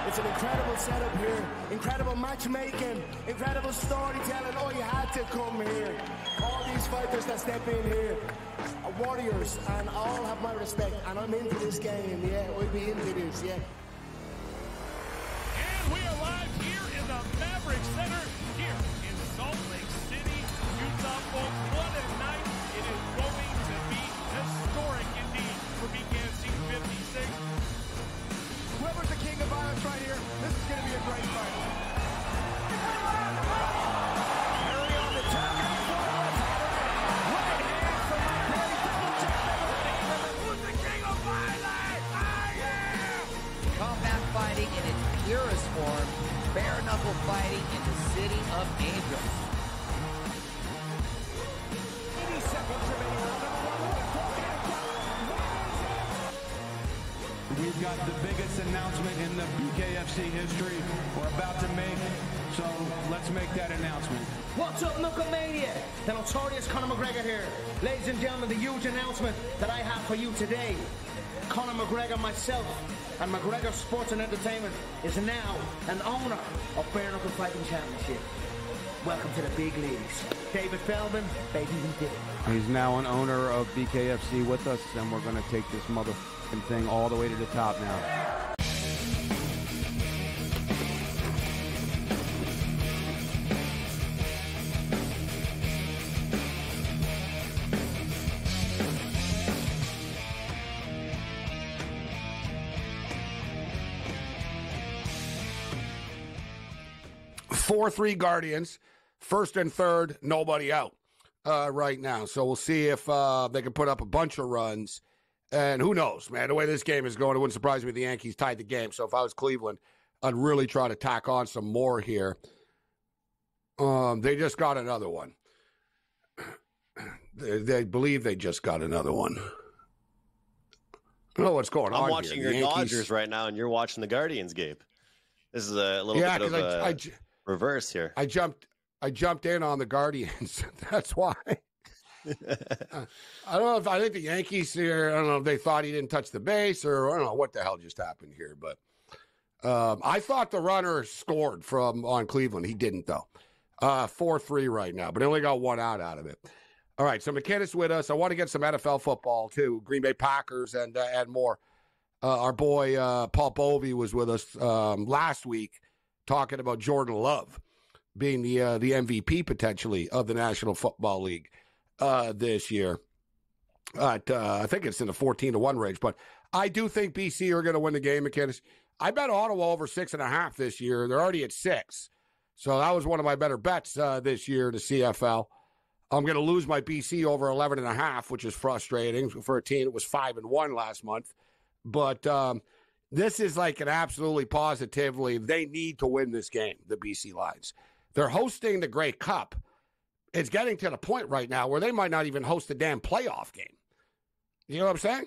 It's an incredible setup here, incredible matchmaking, incredible storytelling. Oh, you had to come here. All these fighters that step in here are warriors, and all have my respect. And I'm into this game, yeah. We'll be into this, yeah. And we are live here in the Maverick Center, here in Salt Lake City, Utah, folks. What a night. It is going to be historic indeed for BKFC 56. Whoever's the king of violence right here, this is going to be a great fight. Harry on the top. Right hand from my Perry. Double check. Who's the king of violence? I am! Combat fighting in its purest form. Bare knuckle fighting in the city of angels. 80 seconds remaining. We've got the biggest announcement in the BKFC history we're about to make, so let's make that announcement. What's up, Knucklemania? The notorious Conor McGregor here. Ladies and gentlemen, the huge announcement that I have for you today. Conor McGregor, myself, and McGregor Sports and Entertainment is now an owner of Bare Knuckle Fighting Championship. Welcome to the big leagues. David Feldman, baby, we did it. He's now an owner of BKFC with us, and we're going to take this motherfucking thing all the way to the top now. Four, 3 Guardians, first and third, nobody out right now. So we'll see if they can put up a bunch of runs. And who knows, man, the way this game is going, it wouldn't surprise me if the Yankees tied the game. So if I was Cleveland, I'd really try to tack on some more here. They just got another one. They believe they just got another one. I don't know what's going on. I'm watching here. your Dodgers right now, and you're watching the Guardians, Gabe. This is a little bit of a reverse here. I jumped in on the Guardians. That's why. I don't know if I think the Yankees here, I don't know if they thought he didn't touch the base or I don't know what the hell just happened here. But I thought the runner scored on Cleveland. He didn't, though. 4-3 right now, but he only got one out of it. All right, so McKinnis with us. I want to get some NFL football, too. Green Bay Packers and more. Our boy Paul Bovey was with us last week talking about Jordan Love being the MVP potentially of the National Football League this year. I think it's in the 14-1 range, but I do think BC are going to win the game, McKinnis. I bet Ottawa over 6.5 this year. They're already at 6. So that was one of my better bets this year to CFL. I'm going to lose my BC over 11.5, which is frustrating for a team that was 5-1 last month. But this is like an absolutely positively, they need to win this game, the BC Lions. They're hosting the Grey Cup. It's getting to the point right now where they might not even host a damn playoff game. You know what I'm saying?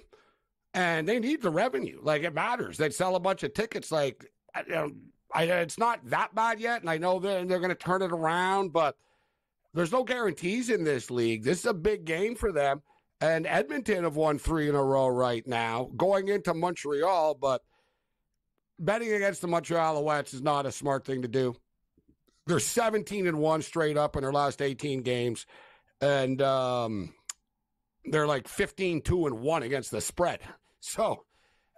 And they need the revenue. Like, it matters. They'd sell a bunch of tickets. Like, it's not that bad yet, and I know they're going to turn it around, but there's no guarantees in this league. This is a big game for them. And Edmonton have won 3 in a row right now, going into Montreal, but betting against the Montreal Alouettes is not a smart thing to do. They're 17-1 straight up in their last 18 games, and they're like 15-2-1 against the spread. So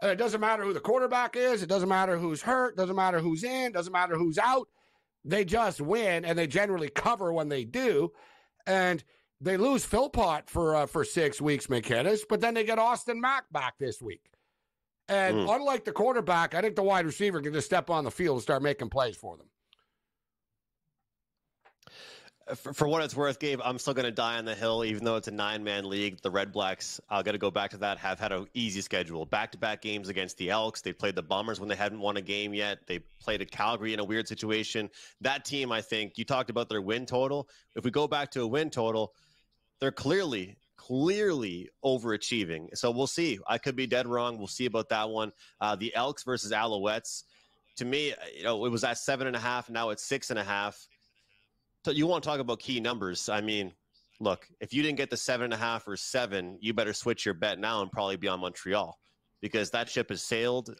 it doesn't matter who the quarterback is. It doesn't matter who's hurt. Doesn't matter who's in. Doesn't matter who's out. They just win, and they generally cover when they do. And they lose Philpott for 6 weeks, McKinnis, but then they get Austin Mack back this week. And unlike the quarterback, I think the wide receiver can just step on the field and start making plays for them. For what it's worth, Gabe, I'm still going to die on the hill, even though it's a 9-man league. The Red Blacks, I've got to go back to that, have had an easy schedule. Back-to-back games against the Elks. They played the Bombers when they hadn't won a game yet. They played at Calgary in a weird situation. That team, I think, you talked about their win total. If we go back to a win total, they're clearly overachieving. So we'll see. I could be dead wrong. We'll see about that one. The Elks versus Alouettes, to me, it was at 7.5. Now it's 6.5. So you want to talk about key numbers. I mean, look, if you didn't get the 7.5 or 7, you better switch your bet now and probably be on Montreal because that ship has sailed.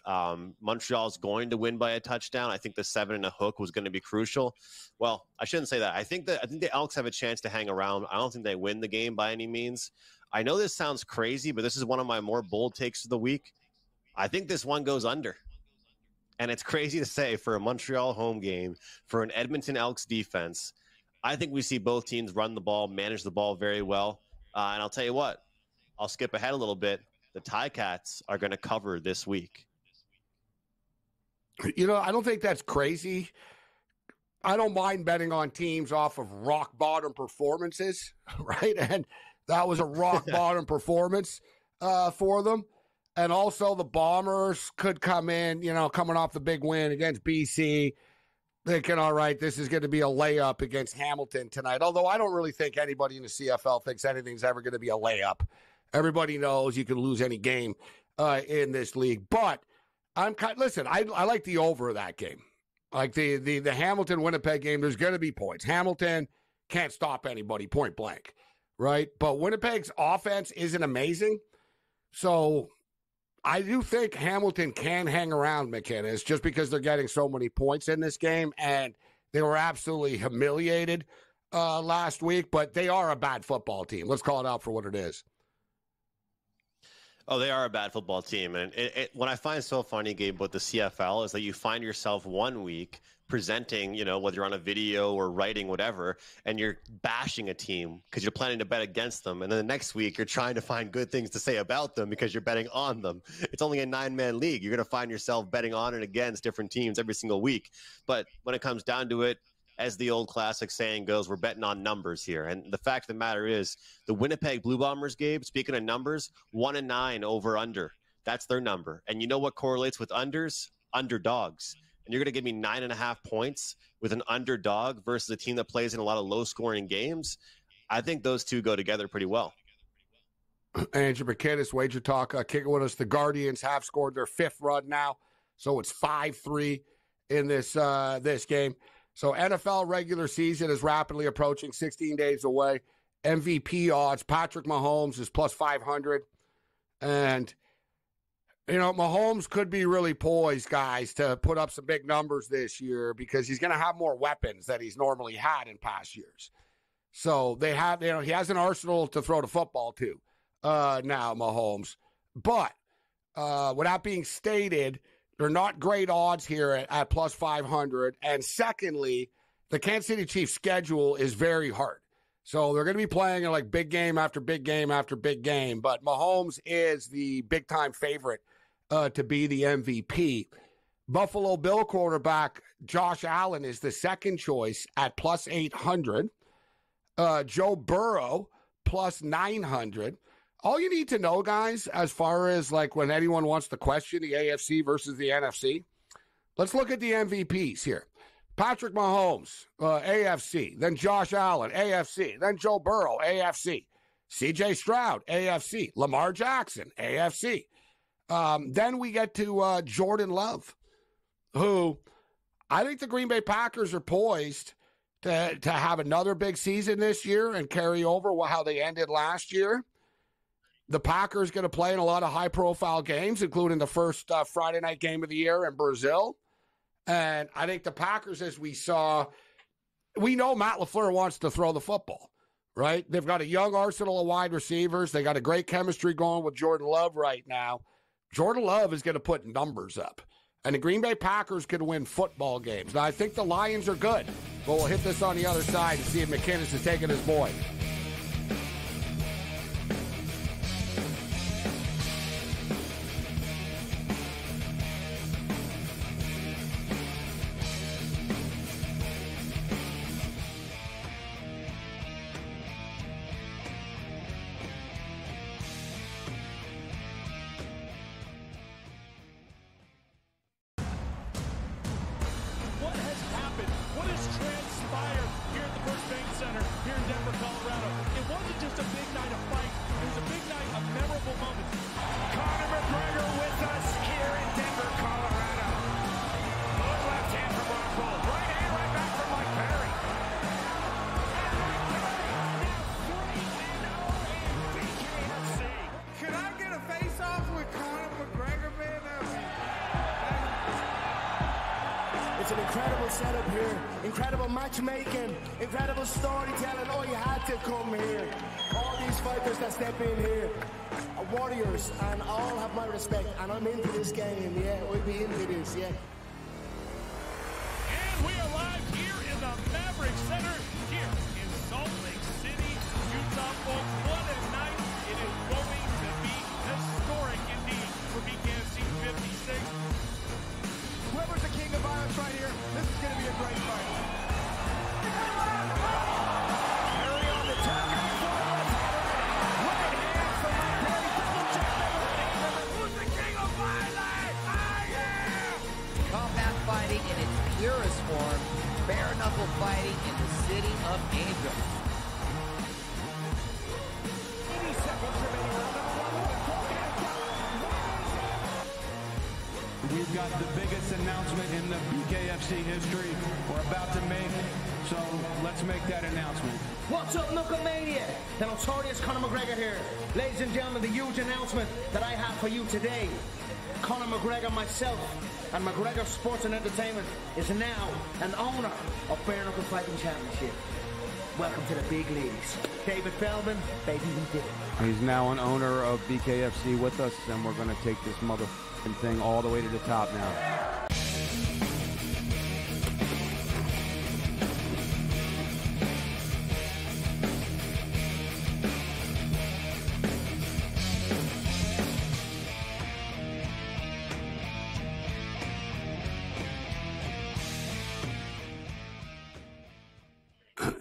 Montreal's going to win by a touchdown. I think the 7 and a hook was going to be crucial. Well, I shouldn't say that. I think the Elks have a chance to hang around. I don't think they win the game by any means. I know this sounds crazy, but this is one of my more bold takes of the week. I think this one goes under. And it's crazy to say for a Montreal home game, for an Edmonton Elks defense. I think we see both teams run the ball, manage the ball very well. And I'll tell you what, I'll skip ahead a little bit. The Ticats are going to cover this week. You know, I don't think that's crazy. I don't mind betting on teams off of rock bottom performances, right? And that was a rock bottom performance for them. And also the Bombers could come in, coming off the big win against BC, thinking, all right, this is going to be a layup against Hamilton tonight. Although I don't really think anybody in the CFL thinks anything's ever going to be a layup. Everybody knows you can lose any game in this league. But I like the over of that game. Like the Hamilton-Winnipeg game, there's going to be points. Hamilton can't stop anybody point blank, right? But Winnipeg's offense isn't amazing. So I do think Hamilton can hang around McKinnis just because they're getting so many points in this game, and they were absolutely humiliated last week, but they are a bad football team. Let's call it out for what it is. Oh, they are a bad football team. And what I find so funny, Gabe, about the CFL is that you find yourself one week presenting, whether you're on a video or writing, whatever, and you're bashing a team because you're planning to bet against them. And then the next week you're trying to find good things to say about them because you're betting on them. It's only a 9-man league. You're going to find yourself betting on and against different teams every single week. But when it comes down to it, as the old classic saying goes, we're betting on numbers here. And the fact of the matter is the Winnipeg Blue Bombers, Gabe, speaking of numbers, 1-9 over under. That's their number. And you know what correlates with unders? Underdogs. And you're going to give me 9.5 points with an underdog versus a team that plays in a lot of low-scoring games. I think those two go together pretty well. Andrew McKinnis, Wager Talk, kicking with us. The Guardians have scored their 5th run now, so it's 5-3 in this game. So NFL regular season is rapidly approaching, 16 days away. MVP odds. Patrick Mahomes is plus 500. And, Mahomes could be really poised, guys, to put up some big numbers this year because he's going to have more weapons than he's normally had in past years. So they have, he has an arsenal to throw the football to now, Mahomes. But with that being stated, they're not great odds here at plus 500. And secondly, the Kansas City Chiefs schedule is very hard. So they're going to be playing in like big game after big game after big game. But Mahomes is the big-time favorite to be the MVP. Buffalo Bill quarterback Josh Allen is the second choice at plus 800. Joe Burrow plus 900. All you need to know, guys, as far as like when anyone wants to question the AFC versus the NFC, let's look at the MVPs here. Patrick Mahomes, AFC. Then Josh Allen, AFC. Then Joe Burrow, AFC. C.J. Stroud, AFC. Lamar Jackson, AFC. Then we get to Jordan Love, who I think the Green Bay Packers are poised to have another big season this year and carry over how they ended last year. The Packers going to play in a lot of high-profile games, including the first Friday night game of the year in Brazil. And I think the Packers, as we saw, we know Matt LaFleur wants to throw the football, right? They've got a young arsenal of wide receivers. They got a great chemistry going with Jordan Love right now. Jordan Love is going to put numbers up. And the Green Bay Packers can win football games. Now, I think the Lions are good, but we'll hit this on the other side and see if McKinnis is taking his boy. It's an incredible setup here, incredible matchmaking, incredible storytelling. Oh, you had to come here. All these fighters that step in here are warriors, and all have my respect. And I'm into this game, yeah. We'll be into this, yeah. And we are live here in the Maverick Center, here in Salt Lake City, Utah, folks. What a night. It is going to be historic indeed for BKFC 56. Whoever's the king of violence right here, this is going to be a great fight. Harry on the target for right hand from my daddy, double check. Who's the king of violence? I am! Combat fighting in its purest form, bare knuckle fighting in the city of angels. 80 seconds remaining on number one. We've got the biggest announcement in the BKFC history we're about to make, so let's make that announcement. What's up, Knucklemania? The notorious Conor McGregor here. Ladies and gentlemen, the huge announcement that I have for you today. Conor McGregor, myself, and McGregor Sports and Entertainment is now an owner of Bare Knuckle Fighting Championship. Welcome to the big leagues. David Feldman, baby, we did it. He's now an owner of BKFC with us, and we're going to take this motherfucking thing all the way to the top now.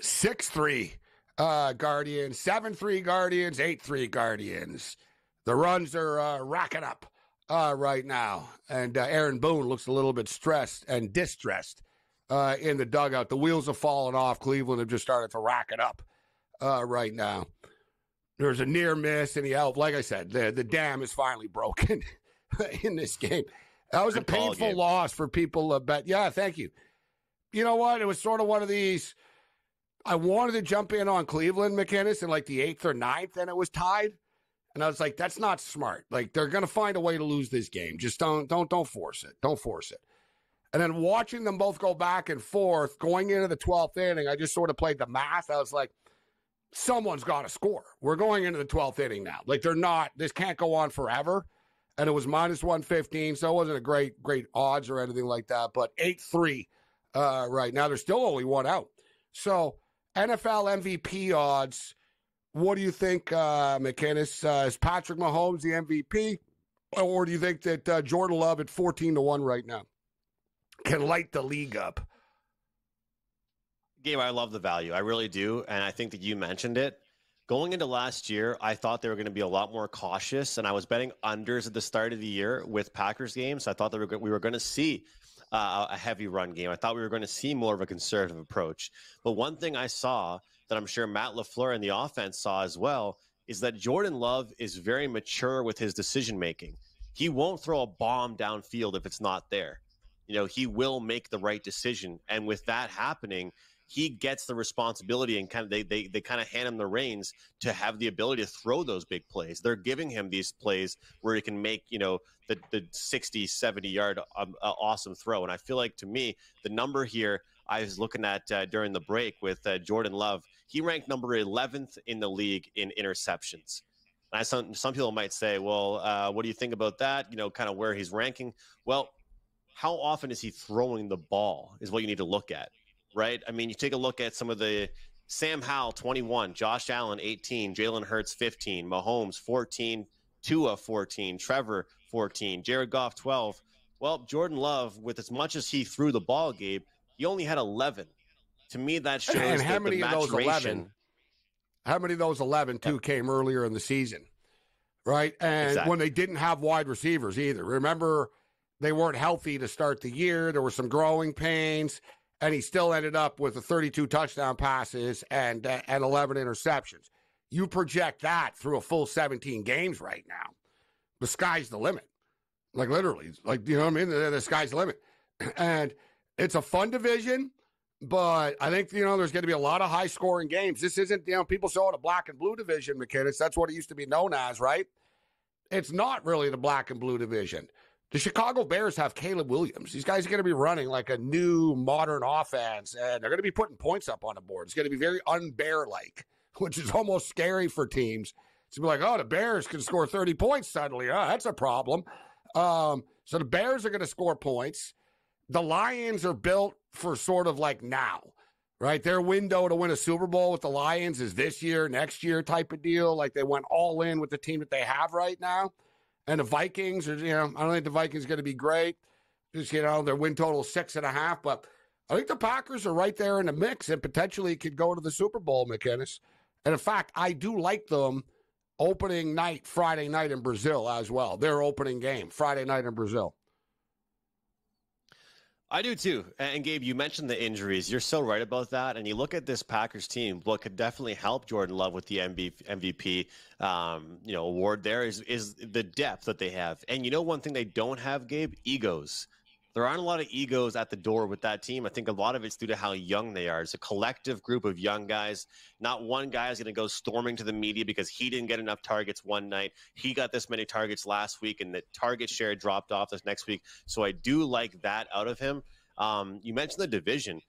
Six 6-3 Guardians, 7-3 Guardians, 8-3 Guardians. The runs are racking up right now. And Aaron Boone looks a little bit stressed and distressed in the dugout. The wheels have fallen off. Cleveland have just started to rack it up right now. There's a near miss, and like I said, the dam is finally broken in this game. That was a painful loss for people to bet. Yeah, thank you. You know what? It was sort of one of these. I wanted to jump in on Cleveland, McInnes, in like the 8th or 9th, and it was tied. And I was like, that's not smart. Like, they're going to find a way to lose this game. Just don't force it. Don't force it. And then watching them both go back and forth, going into the 12th inning, I just sort of played the math. I was like, someone's got to score. We're going into the 12th inning now. Like, this can't go on forever. And it was minus 115, so it wasn't a great odds or anything like that. But 8-3 right now. There's still only one out. So NFL MVP odds, what do you think, McInnes? Is Patrick Mahomes the MVP? Or do you think that Jordan Love at 14-1 right now can light the league up? Gabe, I love the value. I really do. And I think that you mentioned it. Going into last year, I thought they were going to be a lot more cautious, and I was betting unders at the start of the year with Packers games. I thought that we were going to see a heavy run game. I thought we were going to see more of a conservative approach. But one thing I saw that I'm sure Matt LaFleur and the offense saw as well is that Jordan Love is very mature with his decision-making. He won't throw a bomb downfield if it's not there. You know, he will make the right decision. And with that happening, he gets the responsibility, and kind of they kind of hand him the reins to have the ability to throw those big plays. They're giving him these plays where he can make, the 60, 70-yard awesome throw. And I feel like, to me, the number here I was looking at during the break with Jordan Love, he ranked number 11th in the league in interceptions. And some people might say, well, what do you think about that? Kind of where he's ranking. Well, how often is he throwing the ball is what you need to look at. Right? I mean, you take a look at some of the Sam Howell, 21, Josh Allen, 18, Jalen Hurts, 15, Mahomes, 14, Tua, 14, Trevor, 14, Jared Goff, 12. Well, Jordan Love, with as much as he threw the ball, Gabe, he only had 11. To me, that shows and how that many the of those 11? How many of those 11 came earlier in the season? Right? And exactly. When they didn't have wide receivers either. Remember, they weren't healthy to start the year. There were some growing pains. And he still ended up with 32 touchdown passes and 11 interceptions. You project that through a full 17 games right now. The sky's the limit. Like, literally. Like, you know what I mean? The sky's the limit. And it's a fun division, but I think, there's going to be a lot of high-scoring games. This isn't, people saw it a black and blue division, McInnes. That's what it used to be known as, right? It's not really the black and blue division. The Chicago Bears have Caleb Williams. These guys are going to be running like a new modern offense, and they're going to be putting points up on the board. It's going to be very un-Bear-like, which is almost scary for teams. To be like, the Bears can score 30 points suddenly. That's a problem. So the Bears are going to score points. The Lions are built for sort of like now, right? Their window to win a Super Bowl with the Lions is this year, next year type of deal. Like, they went all in with the team that they have right now. And the Vikings, I don't think the Vikings are going to be great. Just, their win total is 6.5. But I think the Packers are right there in the mix and potentially could go to the Super Bowl, McInnes. And in fact, I do like them opening night, Friday night in Brazil as well. Their opening game, Friday night in Brazil. I do too. And Gabe, you mentioned the injuries. You're so right about that. And you look at this Packers team, what could definitely help Jordan Love with the MVP award there is the depth that they have. And one thing they don't have, Gabe? Egos. There aren't a lot of egos at the door with that team. I think a lot of it's due to how young they are. It's a collective group of young guys. Not one guy is going to go storming to the media because he didn't get enough targets one night. He got this many targets last week, and the target share dropped off this next week. So I do like that out of him. You mentioned the division.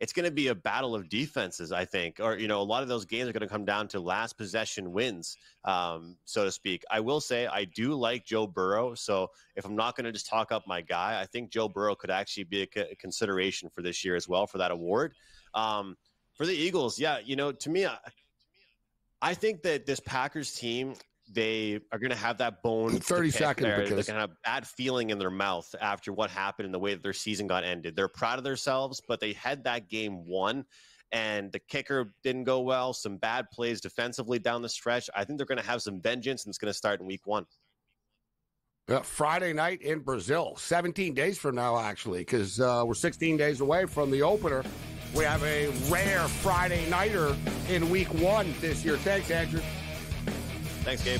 It's going to be a battle of defenses, I think. Or, a lot of those games are going to come down to last possession wins, so to speak. I will say I do like Joe Burrow. So if I'm not going to just talk up my guy, I think Joe Burrow could actually be a consideration for this year as well for that award. For the Eagles, to me, I think that this Packers team, they are going to have that bone. 30 seconds. They're going to have a bad feeling in their mouth after what happened and the way that their season got ended. They're proud of themselves, but they had that game won, and the kicker didn't go well. Some bad plays defensively down the stretch. I think they're going to have some vengeance, and it's going to start in week 1. Friday night in Brazil, 17 days from now, actually, because we're 16 days away from the opener. We have a rare Friday nighter in week 1 this year. Thanks, Andrew. Thanks, Gabe.